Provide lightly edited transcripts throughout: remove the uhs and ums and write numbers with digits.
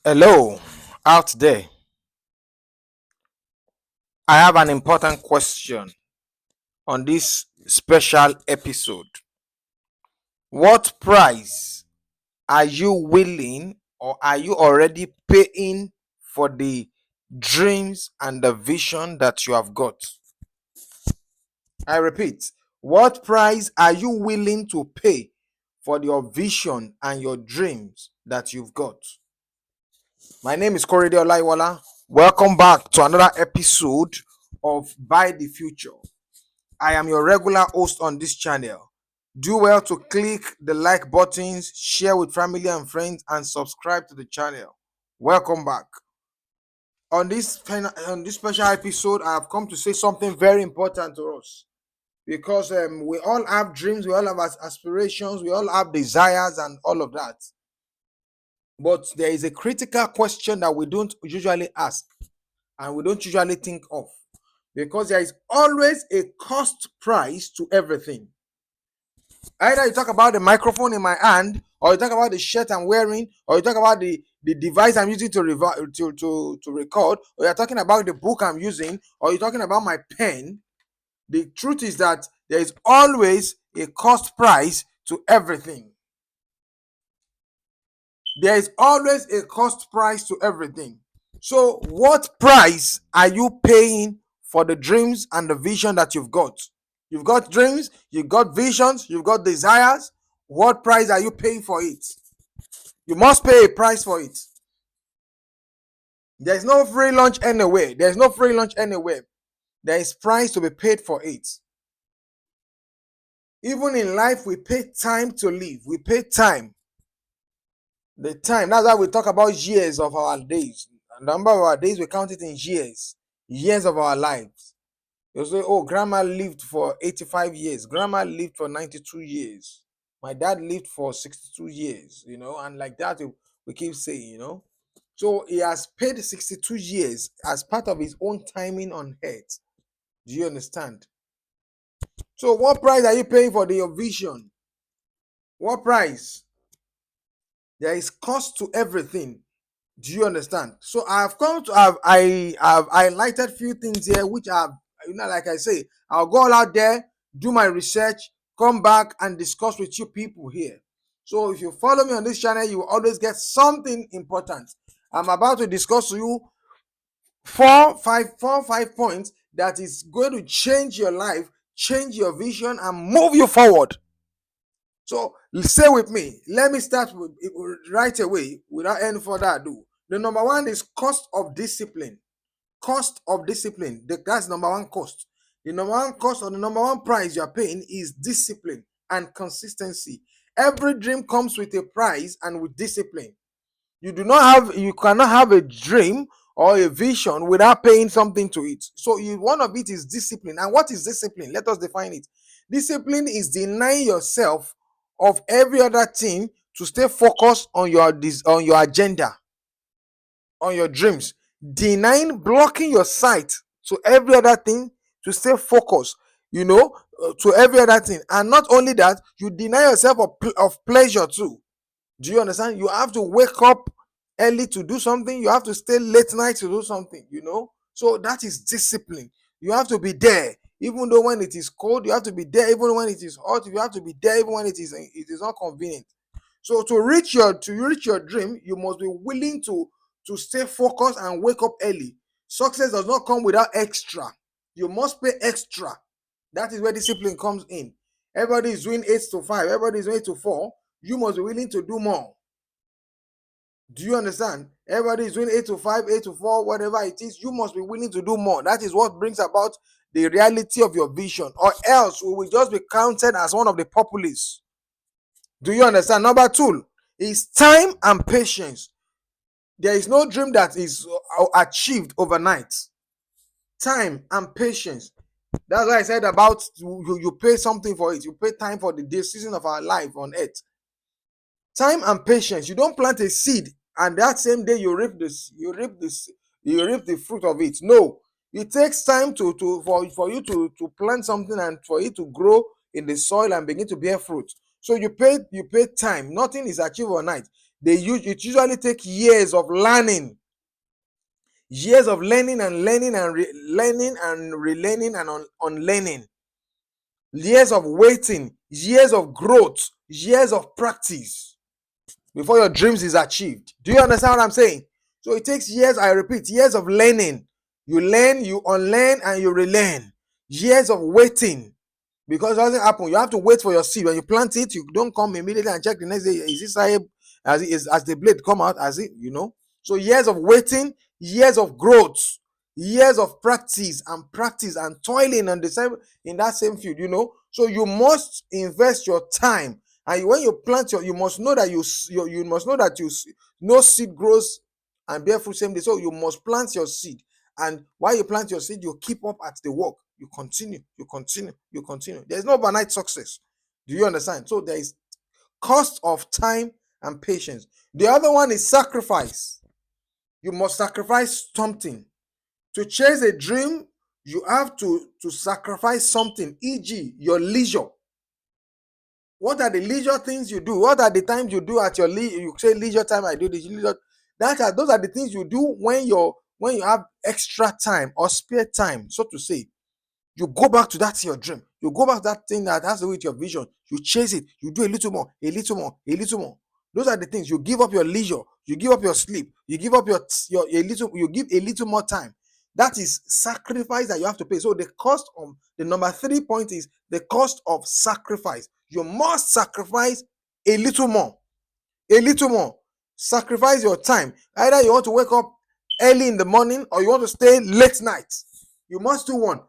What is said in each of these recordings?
Hello, out there. I have an important question on this special episode. What price are you willing or are you already paying for the dreams and the vision that you have got? I repeat, what price are you willing to pay for your vision and your dreams that you've got? My name is Korede Olaiwola. Welcome back to another episode of By the Future. I am your regular host on this channel. Do well to click the like buttons, share with family and friends, and subscribe to the channel. Welcome back. On this special episode, I have come to say something very important to us because we all have dreams, we all have aspirations, we all have desires, and all of that. But there is a critical question that we don't usually ask and we don't usually think of because there is always a cost price to everything. Either you talk about the microphone in my hand, or you talk about the shirt I'm wearing, or you talk about the device I'm using to record, or you're talking about the book I'm using, or you're talking about my pen. The truth is that there is always a cost price to everything. There is always a cost price to everything. So, what price are you paying for the dreams and the vision that you've got? You've got dreams, you've got visions, you've got desires. What price are you paying for it? You must pay a price for it. There's no free lunch anywhere. There's no free lunch anywhere. There is price to be paid for it. Even in life, we pay time to live. We pay time. The time. That's why we talk about years of our days. The number of our days, we count it in years. Years of our lives. You say, oh, grandma lived for 85 years. Grandma lived for 92 years. My dad lived for 62 years, and like that, we keep saying. So he has paid 62 years as part of his own timing on earth. Do you understand? So what price are you paying for your vision? What price? There is cost to everything. Do you understand? So I have come to I have highlighted few things here which are, like I say, I'll go all out there, do my research, come back and discuss with you people here. So if you follow me on this channel, you will always get something important. I'm about to discuss to you four, five points that is going to change your life, change your vision, and move you forward. So stay with me. Let me start with right away without any further ado. The number one is cost of discipline. Cost of discipline. That's number one cost. The number one cost or the number one price you are paying is discipline and consistency. Every dream comes with a price and with discipline. You cannot have a dream or a vision without paying something to it. So one of it is discipline. And what is discipline? Let us define it. Discipline is denying yourself of every other thing to stay focused on your agenda, on your dreams. Blocking your sight to every other thing to stay focused, to every other thing. And not only that, you deny yourself of pleasure too. Do you understand? You have to wake up early to do something. You have to stay late night to do something. So that is discipline. You have to be there. Even though when it is cold, you have to be there. Even when it is hot, you have to be there. Even when it is not convenient. So to reach your dream, you must be willing to stay focused and wake up early. Success does not come without extra. You must pay extra. That is where discipline comes in. Everybody is doing 8 to 5. Everybody is doing 8 to 4. You must be willing to do more. Do you understand? Everybody is doing 8 to 5, 8 to 4, whatever it is. You must be willing to do more. That is what brings about the reality of your vision. Or else we will just be counted as one of the populists. Do you understand? Number two is time and patience. There is no dream that is achieved overnight. Time and patience. That's why I said about you pay something for it. You pay time for the season of our life on earth. Time and patience. You don't plant a seed and that same day you reap the fruit of it. No, it takes time for you to plant something and for it to grow in the soil and begin to bear fruit. So you pay time. Nothing is achieved overnight. It usually takes years of learning, years of learning and learning and learning and relearning and unlearning, years of waiting, years of growth, years of practice before your dreams is achieved. Do you understand what I'm saying? So it takes years, I repeat, years of learning. You learn, you unlearn, and you relearn. Years of waiting. Because it doesn't happen. You have to wait for your seed. When you plant it, you don't come immediately and check the next day. Is this as the blade come out? As it, So years of waiting, years of growth, years of practice and toiling on the same in that same field. So you must invest your time. And when you plant you must know that you must know that no seed grows and bear fruit same day. So you must plant your seed. And while you plant your seed, you keep up at the work. You continue. There's no overnight success. Do you understand? So there is cost of time and patience. The other one is sacrifice. You must sacrifice something. To chase a dream, you have to sacrifice something, e.g., your leisure. What are the leisure things you do? What are the times you do at your you say leisure time? I do this leisure. Those are the things you do when you have extra time or spare time, so to say. You go back to that your dream. You go back to that thing that has to do with your vision. You chase it. You do a little more, a little more, a little more. Those are the things. You give up your leisure. You give up your sleep. You give up your a little. You give a little more time. That is sacrifice that you have to pay. So the cost of the number 3 point is the cost of sacrifice. You must sacrifice a little more. A little more. Sacrifice your time. Either you want to wake up early in the morning or you want to stay late night. You must do one.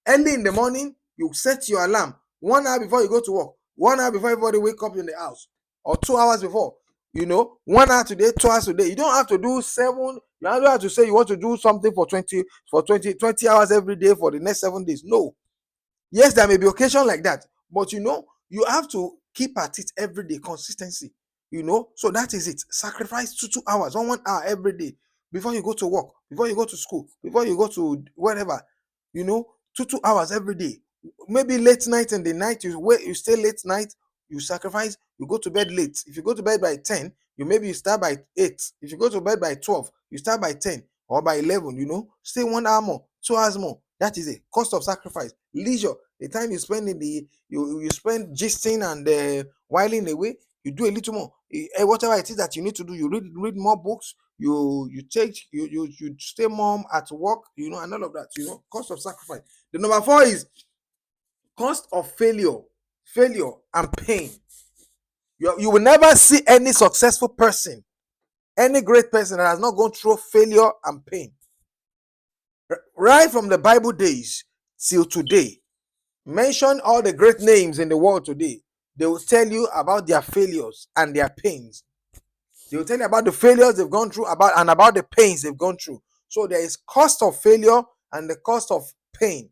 Early in the morning, you set your alarm 1 hour before you go to work, 1 hour before everybody wake up in the house, or 2 hours before. 1 hour today, 2 hours today. You don't have to do 7. You don't have to say you want to do something for 20 hours every day for the next 7 days. No. Yes, there may be occasion like that, but you have to keep at it every day. Consistency. So that is it. Sacrifice 2 hours, 1 hour every day before you go to work, before you go to school, before you go to wherever. 2 hours every day. Maybe late night in the night, you stay late night, you sacrifice, you go to bed late. If you go to bed by 10, you start by 8. If you go to bed by 12, you start by 10 or by 11, stay 1 hour more, 2 hours more. That is a cost of sacrifice. Leisure, the time you spend you spend gisting and whiling away, you do a little more. Whatever it is that you need to do, you read more books, you stay more at work, and all of that, cost of sacrifice. The number 4 is cost of failure and pain. You will never see any successful person, any great person that has not gone through failure and pain. Right from the Bible days till today, mention all the great names in the world today. They will tell you about their failures and their pains. They will tell you about the failures they've gone through and about the pains they've gone through. So there is cost of failure and the cost of pain.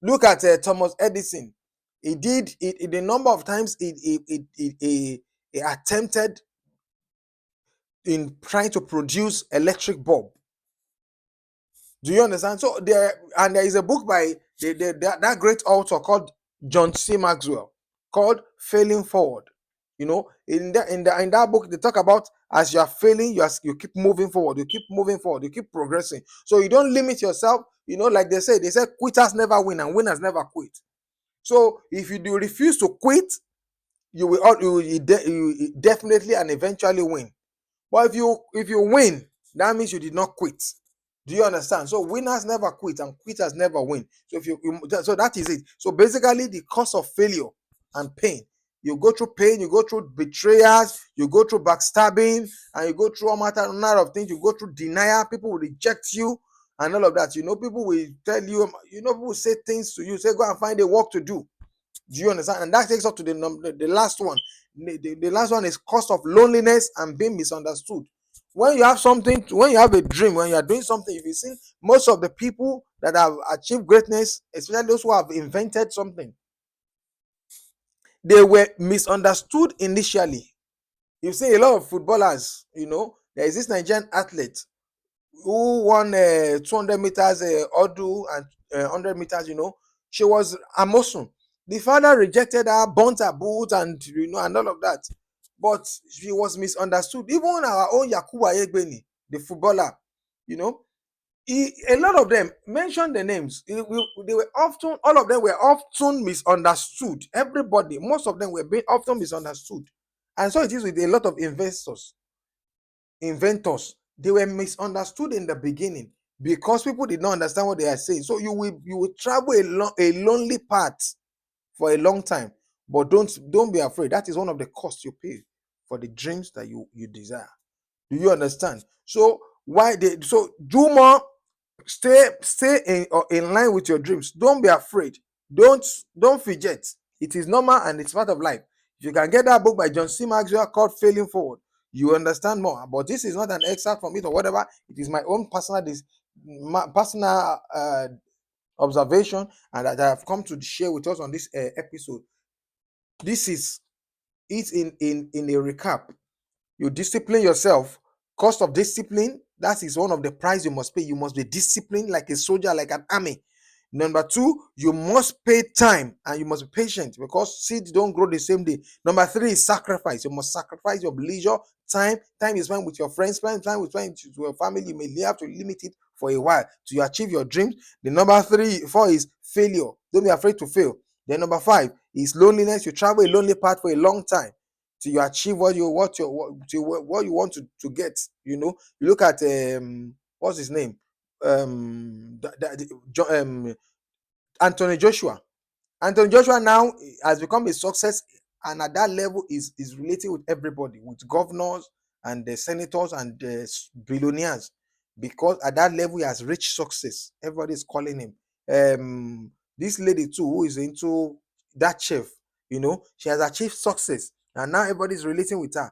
Look at Thomas Edison. He did it the number of times he attempted in trying to produce electric bulb. Do you understand? So there is a book by that great author called John C. Maxwell called Failing Forward. In that book, they talk about as you are failing, you keep moving forward, you keep progressing. So you don't limit yourself. Like they say quitters never win and winners never quit. So if you do refuse to quit, you will definitely and eventually win. But if you win, that means you did not quit. Do you understand? So winners never quit and quitters never win. So that is it. So basically, the cost of failure and pain. You go through pain, you go through betrayals, you go through backstabbing, and you go through all manner of things. You go through denial. People will reject you and all of that. People will tell you, people will say things to you, say, go and find a work to do. Do you understand? And that takes us to the last one. The last one is cost of loneliness and being misunderstood. When you have something, when you have a dream, when you are doing something, if you see most of the people that have achieved greatness, especially those who have invented something, they were misunderstood initially. You see a lot of footballers, there is this Nigerian athlete who won 200 meters hurdle and 100 meters, she was Amosun. The father rejected her, burnt her boot, and and all of that. but she was misunderstood. Even our own Yakubu Ayegbeni, the footballer, you know, a lot of them mentioned the names. They were often, all of them were often misunderstood. Everybody, most of them were being often misunderstood. And so it is with a lot of inventors. They were misunderstood in the beginning because people did not understand what they are saying. So you will travel a lonely path for a long time. But don't be afraid. That is one of the costs you pay for the dreams that you desire. Do you understand? So do more. Stay in line with your dreams. Don't be afraid. Don't fidget. It is normal and it's part of life. If you can get that book by John C. Maxwell called Failing Forward, you understand more. But this is not an excerpt from it or whatever. It is my own personal observation, and that I have come to share with us on this episode. This is it in a recap. You discipline yourself. Cost of discipline, that is one of the price you must pay. You must be disciplined like a soldier, like an army. Number two, you must pay time and you must be patient because seeds don't grow the same day. Number three is sacrifice. You must sacrifice your leisure time. Time is spent with your friends, spend time with your family. You may have to limit it for a while to achieve your dreams. The number four is failure. Don't be afraid to fail. Then number five is loneliness. You travel a lonely path for a long time till you achieve what you want to get. You look at what's his name? Anthony Joshua. Anthony Joshua now has become a success, and at that level is relating with everybody, with governors and the senators and the billionaires, because at that level he has reached success. Everybody is calling him. This lady too, who is into that chef, she has achieved success, and now everybody is relating with her.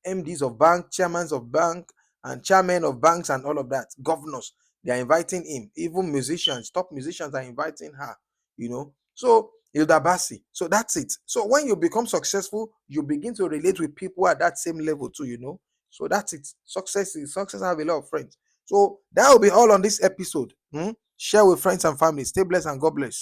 MDs of bank, chairmans of bank, and chairmen of banks, and all of that, governors, they are inviting him. Even musicians, top musicians are inviting her. So Hilda Basi. So that's it. So when you become successful, you begin to relate with people at that same level too. So that's it. Success. I have a lot of friends. So that will be all on this episode. Share with friends and family. Stay blessed and God bless.